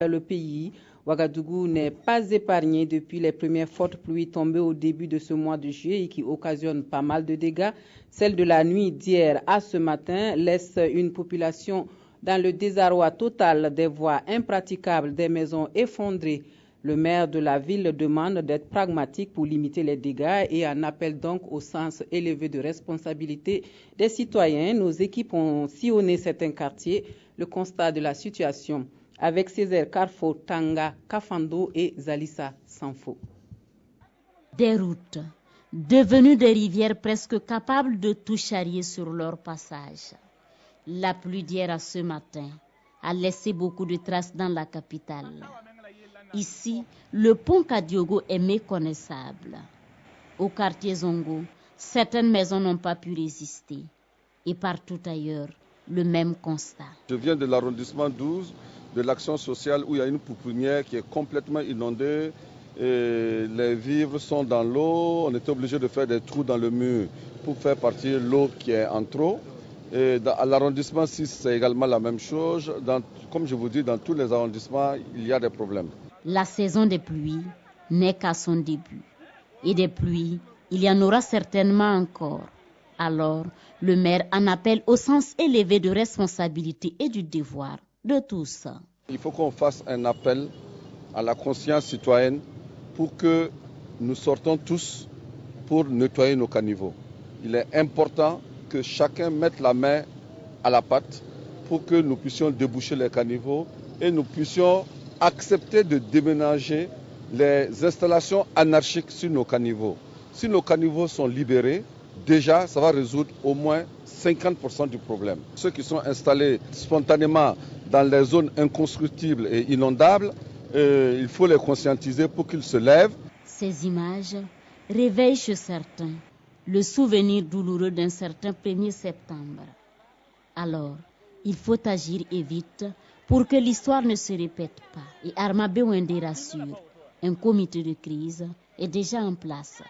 Le pays, Ouagadougou n'est pas épargné depuis les premières fortes pluies tombées au début de ce mois de juillet et qui occasionnent pas mal de dégâts. Celle de la nuit d'hier à ce matin laisse une population dans le désarroi total, des voies impraticables, des maisons effondrées. Le maire de la ville demande d'être pragmatique pour limiter les dégâts et en appelle donc au sens élevé de responsabilité des citoyens. Nos équipes ont sillonné certains quartiers. Le constat de la situation avec Césaire Carfo, Tanga, Kafando et Zalissa Sanfo. Des routes devenues des rivières presque capables de tout charrier sur leur passage. La pluie d'hier à ce matin a laissé beaucoup de traces dans la capitale. Ici, le pont Kadiogo est méconnaissable. Au quartier Zongo, certaines maisons n'ont pas pu résister. Et partout ailleurs, le même constat. Je viens de l'arrondissement 12, de l'action sociale où il y a une pouponnière qui est complètement inondée. Et les vivres sont dans l'eau. On était obligé de faire des trous dans le mur pour faire partir l'eau qui est en trop. Et à l'arrondissement 6, c'est également la même chose. Comme je vous dis, dans tous les arrondissements, il y a des problèmes. La saison des pluies n'est qu'à son début. Et des pluies, il y en aura certainement encore. Alors, le maire en appelle au sens élevé de responsabilité et du devoir de tous. Il faut qu'on fasse un appel à la conscience citoyenne pour que nous sortons tous pour nettoyer nos caniveaux. Il est important que chacun mette la main à la pâte pour que nous puissions déboucher les caniveaux et nous puissions accepter de déménager les installations anarchiques sur nos caniveaux. Si nos caniveaux sont libérés, déjà, ça va résoudre au moins 50% du problème. Ceux qui sont installés spontanément dans les zones inconstructibles et inondables, il faut les conscientiser pour qu'ils se lèvent. Ces images réveillent chez certains le souvenir douloureux d'un certain 1er septembre. Alors, il faut agir et vite pour que l'histoire ne se répète pas. Et Arma Bewende rassure, un comité de crise est déjà en place.